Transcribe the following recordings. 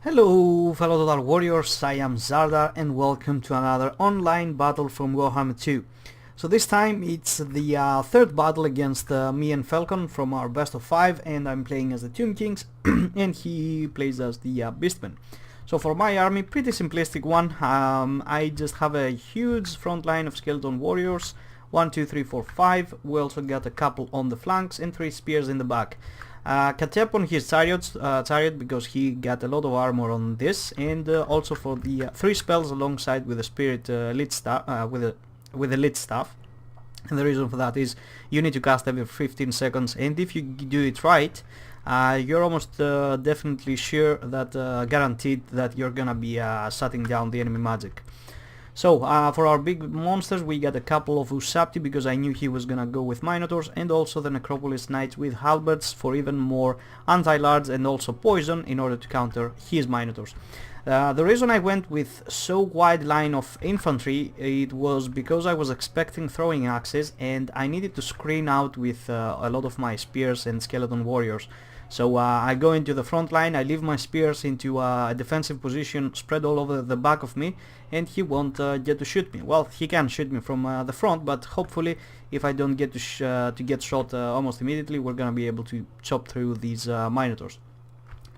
Hello fellow Total Warriors, I am Zardar and welcome to another online battle from Warhammer 2. So this time it's the third battle against me and FELKON from our best of 5, and I'm playing as the Tomb Kings and he plays as the Beastmen. So for my army, pretty simplistic one. I just have a huge front line of skeleton warriors, 1, 2, 3, 4, 5. We also got a couple on the flanks and 3 spears in the back. Katep on his chariot because he got a lot of armor on this, and also for the 3 spells alongside with the spirit lit staff, with the lit staff. And the reason for that is you need to cast every 15 seconds, and if you do it right, you're almost definitely sure that guaranteed that you're gonna be shutting down the enemy magic. So for our big monsters we got a couple of Ushabti because I knew he was gonna go with Minotaurs, and also the Necropolis Knights with halberds for even more anti-large and also poison in order to counter his Minotaurs. The reason I went with so wide line of infantry, it was because I was expecting throwing axes and I needed to screen out with a lot of my spears and skeleton warriors. So I go into the front line, I leave my spears into a defensive position spread all over the back of me, and he won't get to shoot me. Well, he can shoot me from the front, but hopefully if I don't get to get shot almost immediately, we're gonna be able to chop through these Minotaurs.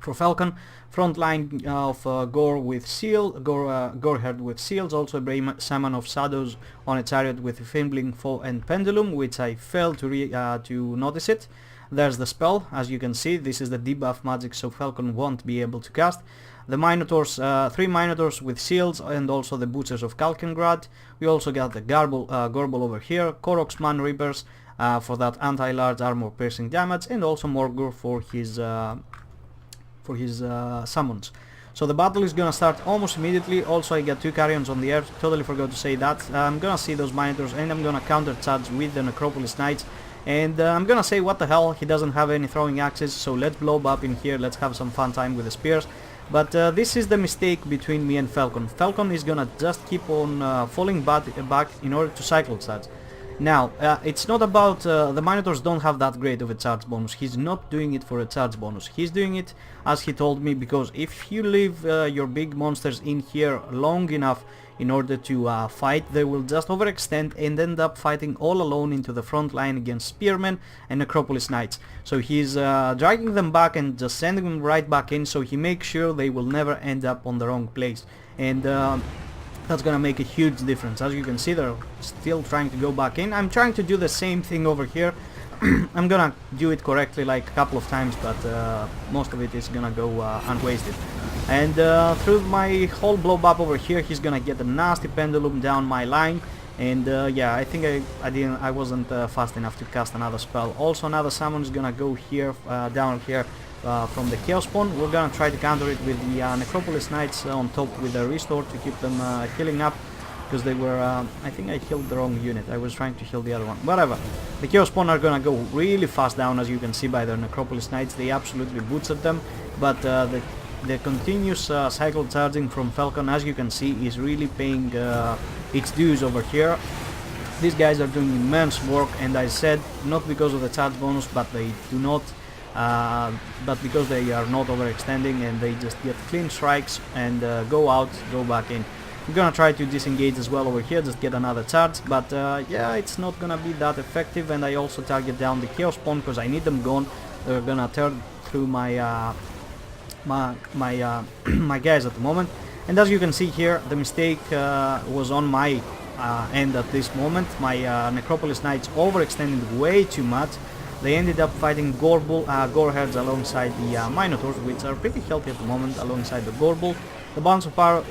For FELKON, front line of Gore with shield, Gorehead with shields, also a brave Shaman of Shadows on a chariot with Fimbling Foe and Pendulum, which I failed to notice it. There's the spell, as you can see, this is the debuff magic, so FELKON won't be able to cast. The Minotaurs, 3 Minotaurs with shields, and also the Butchers of Kalkengrad. We also got the Gorbel over here, Koroks Man Reapers for that anti-large armor piercing damage, and also Morgur for his summons. So the battle is gonna start almost immediately. Also I got 2 Carrions on the air, totally forgot to say that. I'm gonna see those Minotaurs and I'm gonna counter charge with the Necropolis Knights. And I'm gonna say, what the hell, he doesn't have any throwing axes, so let's blow up in here, let's have some fun time with the spears. But this is the mistake between me and FELKON. FELKON is gonna just keep on falling back in order to cycle charge. Now, it's not about, the Minotaurs don't have that great of a charge bonus. He's not doing it for a charge bonus. He's doing it, as he told me, because if you leave your big monsters in here long enough in order to fight, they will just overextend and end up fighting all alone into the front line against Spearmen and Necropolis Knights. So he's dragging them back and just sending them right back in, so he makes sure they will never end up on the wrong place. And that's gonna make a huge difference. As you can see, they're still trying to go back in. I'm trying to do the same thing over here. I'm gonna do it correctly like a couple of times, but most of it is gonna go unwasted. And through my whole blow up over here, he's gonna get a nasty pendulum down my line. And yeah, I think I wasn't fast enough to cast another spell. Also another summon is gonna go here, down here from the Chaos Spawn. We're gonna try to counter it with the Necropolis Knights on top with the Restore to keep them healing up, because they were, I think I healed the wrong unit. I was trying to heal the other one. Whatever. The Chaos Spawn are gonna go really fast down, as you can see by the Necropolis Knights. They absolutely butchered them, but the continuous cycle charging from FELKON, as you can see, is really paying its dues over here. These guys are doing immense work, and I said not because of the charge bonus, but they do not, but because they are not overextending and they just get clean strikes and go out, go back in. I'm gonna try to disengage as well over here, just get another charge, but yeah, it's not gonna be that effective. And I also target down the Chaos Spawn because I need them gone. They're gonna turn through my my guys at the moment. And as you can see here, the mistake was on my end at this moment. My Necropolis Knights overextended way too much. They ended up fighting Goreheads alongside the Minotaurs, which are pretty healthy at the moment, alongside the Gorbel. The Bounce of Power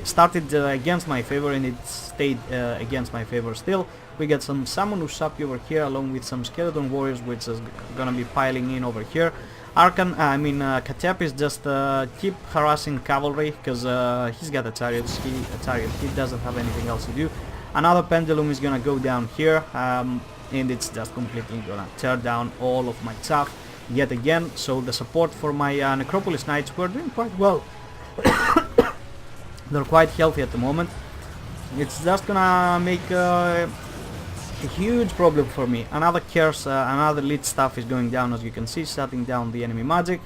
started against my favor, and it stayed against my favor still. We got some Summon Ushabti over here, along with some Skeleton Warriors, which is gonna be piling in over here. Katep is just keep harassing cavalry, because he's got a chariot. He doesn't have anything else to do. Another Pendulum is gonna go down here, and it's just completely gonna tear down all of my chaff yet again. So the support for my Necropolis Knights were doing quite well. They're quite healthy at the moment. It's just gonna make a huge problem for me. Another curse, another lead staff is going down, as you can see, shutting down the enemy magic.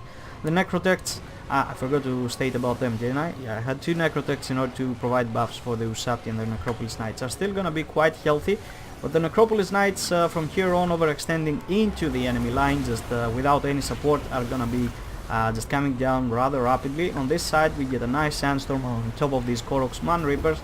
The Necrotects I forgot to state about them, didn't I? Yeah, I had 2 Necrotechs in order to provide buffs for the Ushabti, and the Necropolis Knights are still gonna be quite healthy. But the Necropolis Knights from here on overextending into the enemy line, just without any support, are gonna be just coming down rather rapidly. On this side we get a nice sandstorm on top of these Koroks Man Reapers,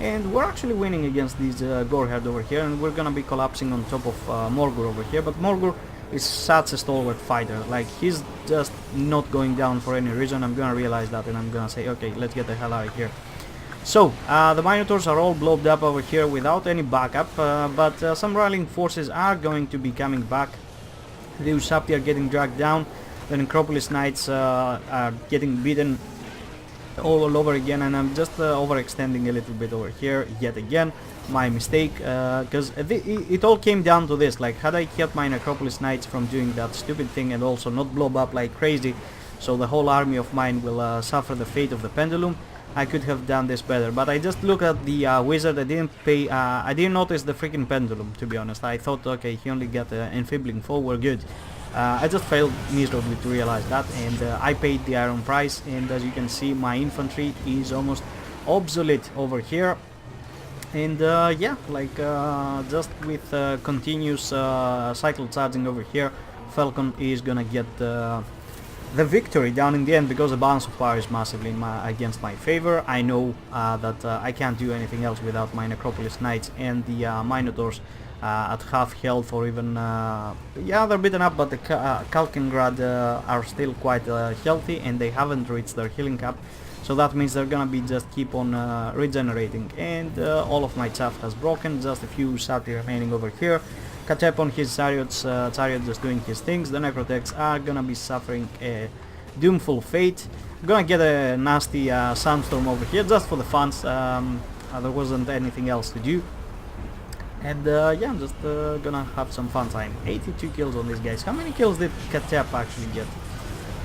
and we're actually winning against these Goreherd over here, and we're gonna be collapsing on top of Morgur over here. But Morgur is such a stalwart fighter, like he's just not going down for any reason. I'm gonna realize that, and I'm gonna say, okay, let's get the hell out of here. So the Minotaurs are all blowed up over here without any backup, but some rallying forces are going to be coming back. The Ushabti are getting dragged down, the Necropolis Knights are getting beaten all over again, and I'm just overextending a little bit over here yet again. My mistake, because it all came down to this, like had I kept my Necropolis Knights from doing that stupid thing and also not blow up like crazy, so the whole army of mine will suffer the fate of the Pendulum, I could have done this better. But I just looked at the wizard, I didn't notice the freaking Pendulum, to be honest. I thought, okay, he only got enfeebling foe, we're good. I just failed miserably to realize that, and I paid the iron price, and as you can see my infantry is almost obsolete over here. And yeah, like just with continuous cycle charging over here, FELKON is gonna get the victory down in the end, because the balance of power is massively against my favor. I know that I can't do anything else without my Necropolis Knights and the Minotaurs at half health, or even yeah, they're beaten up, but the Kalkingrad are still quite healthy, and they haven't reached their healing cap. So that means they're gonna be just keep on regenerating, and all of my chaff has broken. Just a few Ushabti remaining over here. Katep on his chariot just doing his things. The Necrotechs are gonna be suffering a doomful fate. I'm gonna get a nasty sandstorm over here just for the funs. There wasn't anything else to do, and yeah, I'm just gonna have some fun time. 82 kills on these guys. How many kills did Katep actually get?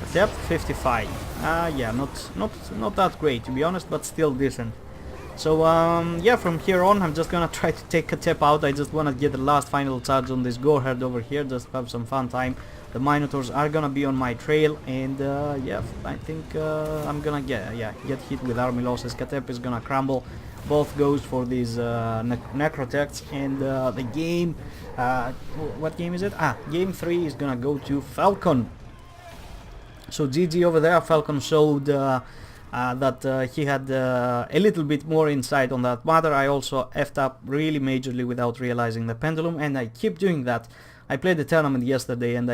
Katep 55. Yeah, not that great, to be honest, but still decent. So yeah, from here on I'm just gonna try to take Katep out. I just wanna get the last final charge on this Goreherd over here, just have some fun time. The Minotaurs are gonna be on my trail, and yeah, I think I'm gonna get hit with army losses. Katep is gonna crumble. Both goes for these Necrotechs, and the game, what game is it? Game 3 is gonna go to FELKON. So GG over there. FELKON showed that he had a little bit more insight on that matter. I also effed up really majorly without realizing the Pendulum, and I keep doing that. I played the tournament yesterday, and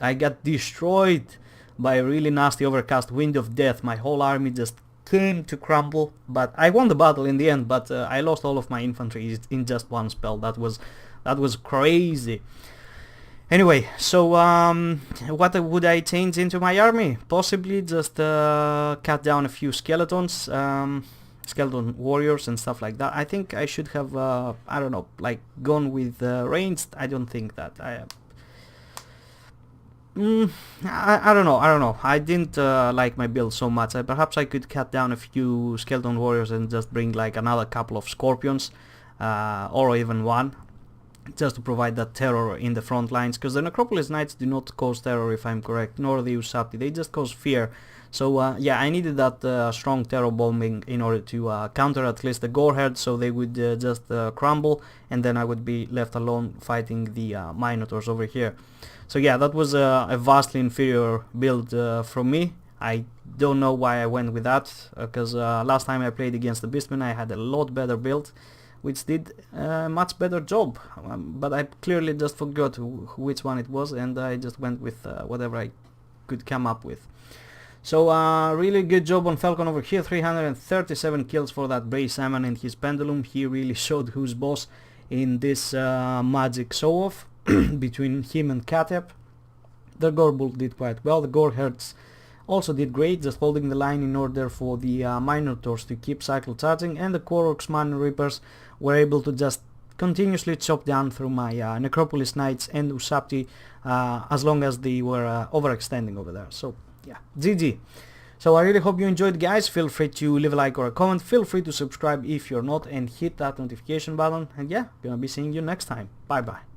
I got destroyed by a really nasty overcast wind of death. My whole army just came to crumble, but I won the battle in the end, but I lost all of my infantry in just one spell. That was crazy. Anyway, so what would I change into my army? Possibly just cut down a few skeletons, skeleton warriors and stuff like that. I think I should have, I don't know, like gone with ranged. I don't think that. I don't know. I didn't like my build so much. Perhaps I could cut down a few skeleton warriors and just bring like another couple of scorpions, or even one, just to provide that terror in the front lines, because the Necropolis Knights do not cause terror, if I'm correct, nor the Ushabti. They just cause fear. So yeah, I needed that strong terror bombing in order to counter at least the Goreherd, so they would just crumble, and then I would be left alone fighting the Minotaurs over here. So yeah, that was a vastly inferior build from me. I don't know why I went with that, because last time I played against the Beastmen I had a lot better build, which did a much better job, but I clearly just forgot which one it was, and I just went with whatever I could come up with. So really good job on FELKON over here. 337 kills for that Bray Salmon and his Pendulum. He really showed who's boss in this magic show-off between him and Katep. The Gorebull did quite well. The Goreherds also did great, just holding the line in order for the Minotaurs to keep cycle charging, and the Koroks Man Reapers were able to just continuously chop down through my Necropolis Knights and Ushabti as long as they were overextending over there. So yeah, GG. So I really hope you enjoyed, guys. Feel free to leave a like or a comment. Feel free to subscribe if you're not, and hit that notification button. And yeah, gonna be seeing you next time. Bye bye.